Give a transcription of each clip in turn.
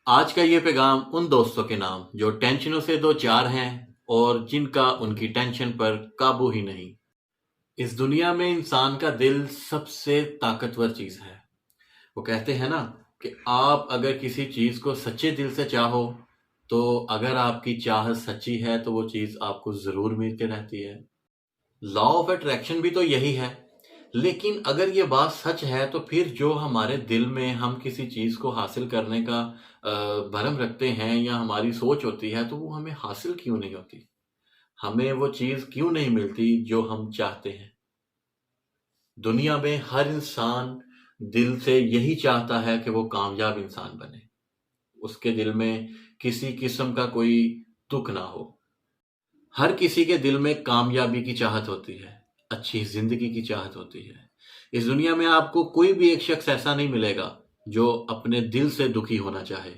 آج کا یہ پیغام ان دوستوں کے نام جو ٹینشنوں سے دو چار ہیں اور جن کا ان کی ٹینشن پر قابو ہی نہیں۔ اس دنیا میں انسان کا دل سب سے طاقتور چیز ہے۔ وہ کہتے ہیں نا کہ آپ اگر کسی چیز کو سچے دل سے چاہو تو اگر آپ کی چاہت سچی ہے تو وہ چیز آپ کو ضرور مل کے رہتی ہے۔ لا آف اٹریکشن بھی تو یہی ہے۔ لیکن اگر یہ بات سچ ہے تو پھر جو ہمارے دل میں ہم کسی چیز کو حاصل کرنے کا بھرم رکھتے ہیں یا ہماری سوچ ہوتی ہے تو وہ ہمیں حاصل کیوں نہیں ہوتی؟ ہمیں وہ چیز کیوں نہیں ملتی جو ہم چاہتے ہیں؟ دنیا میں ہر انسان دل سے یہی چاہتا ہے کہ وہ کامیاب انسان بنے، اس کے دل میں کسی قسم کا کوئی دکھ نہ ہو۔ ہر کسی کے دل میں کامیابی کی چاہت ہوتی ہے، اچھی زندگی کی چاہت ہوتی ہے۔ اس دنیا میں آپ کو کوئی بھی ایک شخص ایسا نہیں ملے گا جو اپنے دل سے دکھی ہونا چاہے،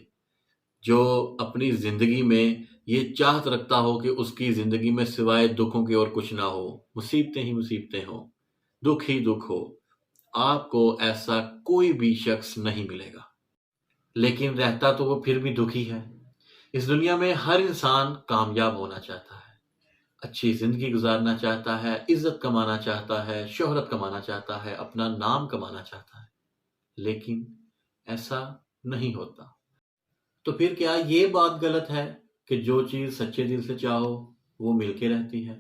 جو اپنی زندگی میں یہ چاہت رکھتا ہو کہ اس کی زندگی میں سوائے دکھوں کے اور کچھ نہ ہو، مصیبتیں ہی مصیبتیں ہوں، دکھ ہی دکھ ہو۔ آپ کو ایسا کوئی بھی شخص نہیں ملے گا، لیکن رہتا تو وہ پھر بھی دکھی ہے۔ اس دنیا میں ہر انسان کامیاب ہونا چاہتا ہے، اچھی زندگی گزارنا چاہتا ہے، عزت کمانا چاہتا ہے، شہرت کمانا چاہتا ہے، اپنا نام کمانا چاہتا ہے، لیکن ایسا نہیں ہوتا۔ تو پھر کیا یہ بات غلط ہے کہ جو چیز سچے دل سے چاہو وہ مل کے رہتی ہے؟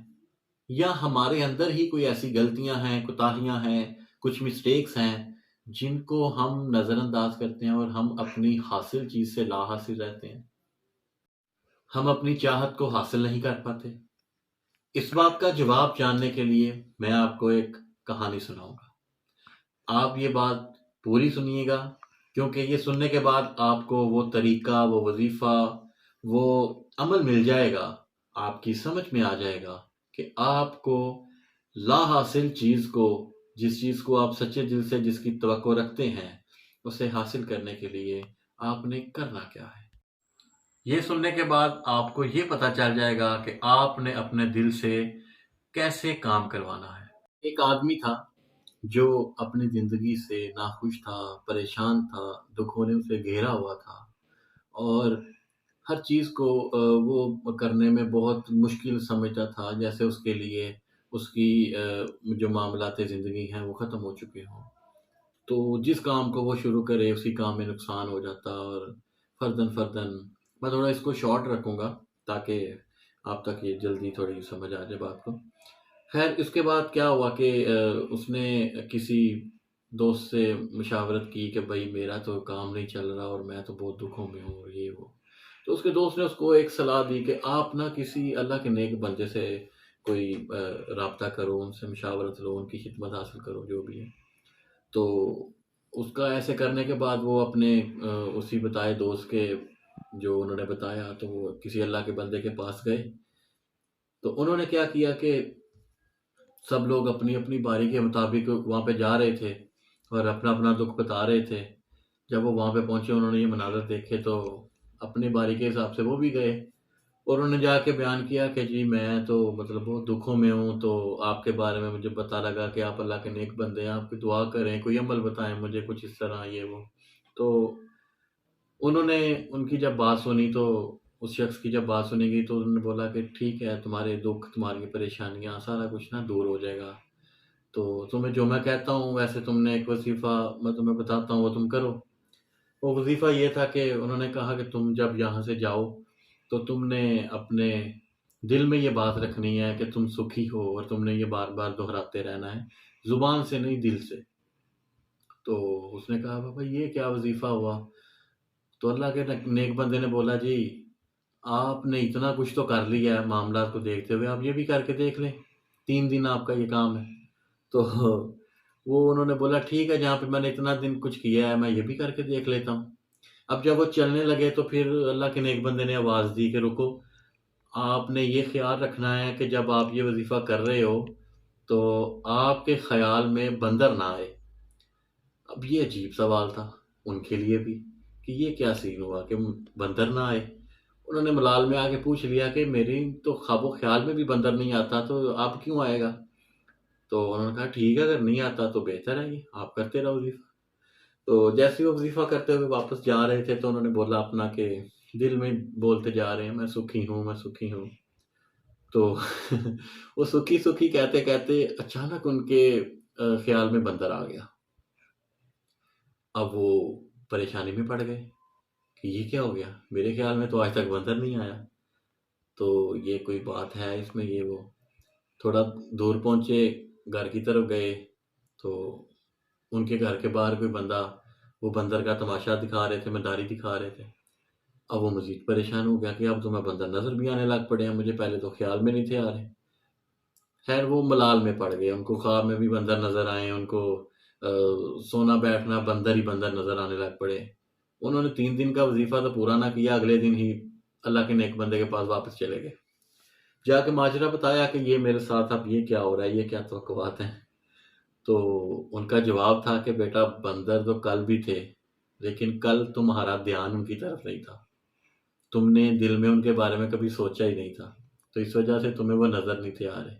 یا ہمارے اندر ہی کوئی ایسی غلطیاں ہیں، کوتاہیاں ہیں، کچھ مسٹیکس ہیں جن کو ہم نظر انداز کرتے ہیں اور ہم اپنی حاصل چیز سے لا حاصل رہتے ہیں، ہم اپنی چاہت کو حاصل نہیں کر پاتے؟ اس بات کا جواب جاننے کے لیے میں آپ کو ایک کہانی سناؤں گا۔ آپ یہ بات پوری سنیے گا، کیونکہ یہ سننے کے بعد آپ کو وہ طریقہ، وہ وظیفہ، وہ عمل مل جائے گا، آپ کی سمجھ میں آ جائے گا کہ آپ کو لا حاصل چیز کو، جس چیز کو آپ سچے دل سے جس کی توقع رکھتے ہیں، اسے حاصل کرنے کے لیے آپ نے کرنا کیا ہے۔ یہ سننے کے بعد آپ کو یہ پتہ چل جائے گا کہ آپ نے اپنے دل سے کیسے کام کروانا ہے۔ ایک آدمی تھا جو اپنی زندگی سے ناخوش تھا، پریشان تھا، دکھوں نے اسے گھیرا ہوا تھا اور ہر چیز کو وہ کرنے میں بہت مشکل سمجھتا تھا، جیسے اس کے لیے اس کی جو معاملات زندگی ہیں وہ ختم ہو چکے ہوں۔ تو جس کام کو وہ شروع کرے اسی کام میں نقصان ہو جاتا، اور فردن فردن میں تھوڑا اس کو شارٹ رکھوں گا تاکہ آپ تک یہ جلدی تھوڑی سمجھ آ جائے بات کو۔ خیر اس کے بعد کیا ہوا کہ اس نے کسی دوست سے مشاورت کی کہ بھائی میرا تو کام نہیں چل رہا اور میں تو بہت دکھوں میں ہوں اور یہ وہ۔ تو اس کے دوست نے اس کو ایک صلاح دی کہ آپ نہ کسی اللہ کے نیک بندے سے کوئی رابطہ کرو، ان سے مشاورت لو، ان کی خدمت حاصل کرو جو بھی ہے۔ تو اس کا ایسے کرنے کے بعد وہ اپنے اسی بتائے دوست کے جو انہوں نے بتایا تو وہ کسی اللہ کے بندے کے پاس گئے۔ تو انہوں نے کیا کیا کہ سب لوگ اپنی اپنی باری کے مطابق وہاں پہ جا رہے تھے اور اپنا اپنا دکھ بتا رہے تھے۔ جب وہ وہاں پہ پہنچے انہوں نے یہ مناظر دیکھے تو اپنی باری کے حساب سے وہ بھی گئے اور انہوں نے جا کے بیان کیا کہ جی میں تو مطلب بہت دکھوں میں ہوں، تو آپ کے بارے میں مجھے پتہ لگا کہ آپ اللہ کے نیک بندے ہیں، آپ کی دعا کریں، کوئی عمل بتائیں مجھے کچھ اس طرح یہ وہ۔ تو انہوں نے ان کی جب بات سنی تو اس شخص کی جب بات سنی گئی تو انہوں نے بولا کہ ٹھیک ہے، تمہارے دکھ، تمہاری پریشانیاں، سارا کچھ نا دور ہو جائے گا، تو تمہیں جو میں کہتا ہوں ویسے تم نے ایک وظیفہ میں تمہیں بتاتا ہوں وہ تم کرو۔ وہ وظیفہ یہ تھا کہ انہوں نے کہا کہ تم جب یہاں سے جاؤ تو تم نے اپنے دل میں یہ بات رکھنی ہے کہ تم سکھی ہو، اور تم نے یہ بار بار دہراتے رہنا ہے، زبان سے نہیں دل سے۔ تو اس نے کہا بابا یہ کیا وظیفہ ہوا؟ تو اللہ کے نیک بندے نے بولا جی آپ نے اتنا کچھ تو کر لیا ہے معاملات کو دیکھتے ہوئے، آپ یہ بھی کر کے دیکھ لیں، 3 دن آپ کا یہ کام ہے۔ تو وہ انہوں نے بولا ٹھیک ہے، جہاں پہ میں نے اتنا دن کچھ کیا ہے میں یہ بھی کر کے دیکھ لیتا ہوں۔ اب جب وہ چلنے لگے تو پھر اللہ کے نیک بندے نے آواز دی کہ رکو، آپ نے یہ خیال رکھنا ہے کہ جب آپ یہ وظیفہ کر رہے ہو تو آپ کے خیال میں بندر نہ آئے۔ اب یہ عجیب سوال تھا ان کے لیے بھی کہ یہ کیا سین ہوا کہ بندر نہ آئے۔ انہوں نے ملال میں آ کے پوچھ لیا کہ میری تو خواب و خیال میں بھی بندر نہیں آتا، تو آپ کیوں آئے گا؟ تو انہوں نے کہا ٹھیک ہے، اگر نہیں آتا تو بہتر ہے، یہ آپ کرتے رہو وظیفہ۔ تو جیسے وہ وظیفہ کرتے ہوئے واپس جا رہے تھے تو انہوں نے بولا اپنا کہ دل میں بولتے جا رہے ہیں میں سکھی ہوں، میں سکھی ہوں. تو وہ سکھی سکھی کہتے کہتے اچانک ان کے خیال میں بندر آ گیا. اب وہ پریشانی میں پڑ گئے کہ یہ کیا ہو گیا، میرے خیال میں تو آج تک بندر نہیں آیا، تو یہ کوئی بات ہے اس میں، یہ وہ. تھوڑا دور پہنچے، گھر کی طرف گئے تو ان کے گھر کے باہر کوئی بندہ وہ بندر کا تماشا دکھا رہے تھے، مداری دکھا رہے تھے. اب وہ مزید پریشان ہو گیا کہ اب تو میں بندر نظر بھی آنے لگ پڑے ہیں، مجھے پہلے تو خیال میں نہیں تھے آ رہے. خیر وہ ملال میں پڑ گئے، ان کو خواب میں بھی بندر نظر آئے، ان کو سونا بیٹھنا بندر ہی بندر نظر آنے لگ پڑے. انہوں نے 3 دن کا وظیفہ تو پورا نہ کیا، اگلے دن ہی اللہ کے نیک بندے کے پاس واپس چلے گئے. جا کے ماجرا بتایا کہ یہ میرے ساتھ اب یہ کیا ہو رہا ہے، یہ کیا توقعات ہیں. تو ان کا جواب تھا کہ بیٹا بندر تو کل بھی تھے، لیکن کل تمہارا دھیان ان کی طرف نہیں تھا، تم نے دل میں ان کے بارے میں کبھی سوچا ہی نہیں تھا، تو اس وجہ سے تمہیں وہ نظر نہیں تھے آ رہے.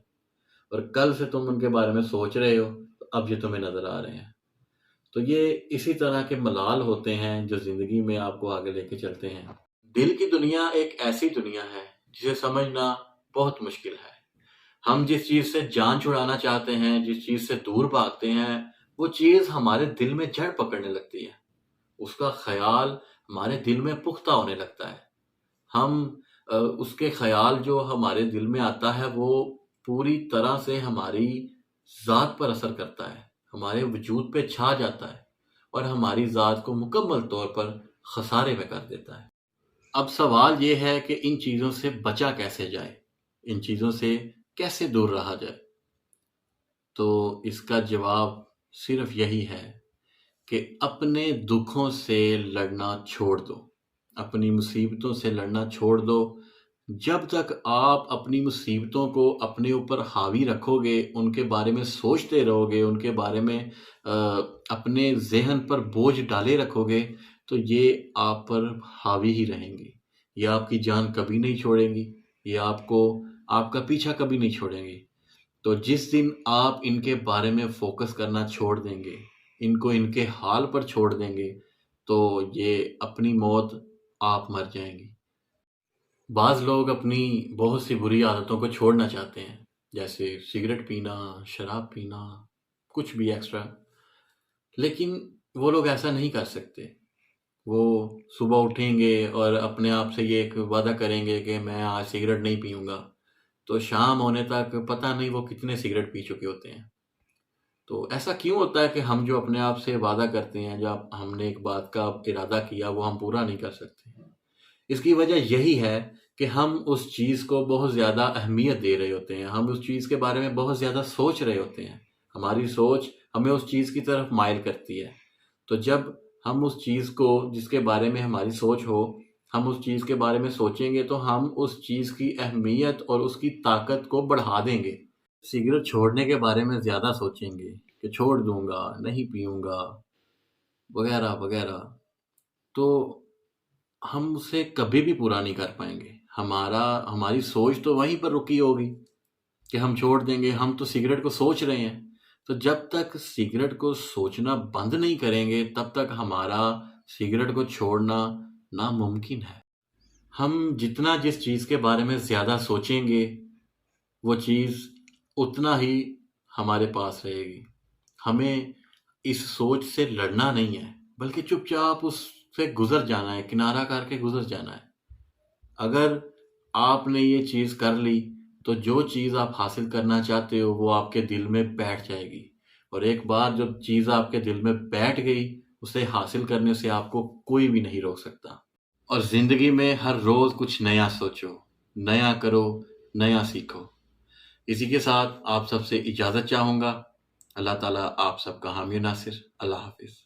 اور کل سے تم ان کے بارے میں سوچ رہے ہو تو اب یہ تمہیں نظر آ رہے ہیں. تو یہ اسی طرح کے ملال ہوتے ہیں جو زندگی میں آپ کو آگے لے کے چلتے ہیں. دل کی دنیا ایک ایسی دنیا ہے جسے سمجھنا بہت مشکل ہے. ہم جس چیز سے جان چھڑانا چاہتے ہیں، جس چیز سے دور بھاگتے ہیں، وہ چیز ہمارے دل میں جڑ پکڑنے لگتی ہے، اس کا خیال ہمارے دل میں پختہ ہونے لگتا ہے. ہم اس کے خیال جو ہمارے دل میں آتا ہے وہ پوری طرح سے ہماری ذات پر اثر کرتا ہے، ہمارے وجود پہ چھا جاتا ہے اور ہماری ذات کو مکمل طور پر خسارے میں کر دیتا ہے. اب سوال یہ ہے کہ ان چیزوں سے بچا کیسے جائے، ان چیزوں سے کیسے دور رہا جائے. تو اس کا جواب صرف یہی ہے کہ اپنے دکھوں سے لڑنا چھوڑ دو، اپنی مصیبتوں سے لڑنا چھوڑ دو. جب تک آپ اپنی مصیبتوں کو اپنے اوپر حاوی رکھو گے، ان کے بارے میں سوچتے رہو گے، ان کے بارے میں اپنے ذہن پر بوجھ ڈالے رکھو گے، تو یہ آپ پر حاوی ہی رہیں گی. یہ آپ کی جان کبھی نہیں چھوڑیں گی، یہ آپ کا پیچھا کبھی نہیں چھوڑیں گی. تو جس دن آپ ان کے بارے میں فوکس کرنا چھوڑ دیں گے، ان کو ان کے حال پر چھوڑ دیں گے، تو یہ اپنی موت آپ مر جائیں گی. بعض لوگ اپنی بہت سی بری عادتوں کو چھوڑنا چاہتے ہیں، جیسے سگریٹ پینا، شراب پینا، کچھ بھی ایکسٹرا، لیکن وہ لوگ ایسا نہیں کر سکتے. وہ صبح اٹھیں گے اور اپنے آپ سے یہ ایک وعدہ کریں گے کہ میں آج سگریٹ نہیں پیوں گا، تو شام ہونے تک پتہ نہیں وہ کتنے سگریٹ پی چکے ہوتے ہیں. تو ایسا کیوں ہوتا ہے کہ ہم جو اپنے آپ سے وعدہ کرتے ہیں، جب ہم نے ایک بات کا ارادہ کیا وہ ہم پورا نہیں کر سکتے؟ اس کی وجہ یہی ہے کہ ہم اس چیز کو بہت زیادہ اہمیت دے رہے ہوتے ہیں، ہم اس چیز کے بارے میں بہت زیادہ سوچ رہے ہوتے ہیں، ہماری سوچ ہمیں اس چیز کی طرف مائل کرتی ہے. تو جب ہم اس چیز کو جس کے بارے میں ہماری سوچ ہو، ہم اس چیز کے بارے میں سوچیں گے تو ہم اس چیز کی اہمیت اور اس کی طاقت کو بڑھا دیں گے. سگریٹ چھوڑنے کے بارے میں زیادہ سوچیں گے کہ چھوڑ دوں گا، نہیں پیوں گا، وغیرہ وغیرہ، تو ہم اسے کبھی بھی پورا نہیں کر پائیں گے. ہماری سوچ تو وہیں پر رکی ہوگی کہ ہم چھوڑ دیں گے. ہم تو سگریٹ کو سوچ رہے ہیں، تو جب تک سگریٹ کو سوچنا بند نہیں کریں گے تب تک ہمارا سگریٹ کو چھوڑنا ناممکن ہے. ہم جتنا جس چیز کے بارے میں زیادہ سوچیں گے وہ چیز اتنا ہی ہمارے پاس رہے گی. ہمیں اس سوچ سے لڑنا نہیں ہے، بلکہ چپ چاپ اس سے گزر جانا ہے، کنارہ کر کے گزر جانا ہے. اگر آپ نے یہ چیز کر لی تو جو چیز آپ حاصل کرنا چاہتے ہو وہ آپ کے دل میں بیٹھ جائے گی، اور ایک بار جب چیز آپ کے دل میں بیٹھ گئی اسے حاصل کرنے سے آپ کو کوئی بھی نہیں روک سکتا. اور زندگی میں ہر روز کچھ نیا سوچو، نیا کرو، نیا سیکھو. اسی کے ساتھ آپ سب سے اجازت چاہوں گا. اللہ تعالیٰ آپ سب کا حامی و ناصر. اللہ حافظ.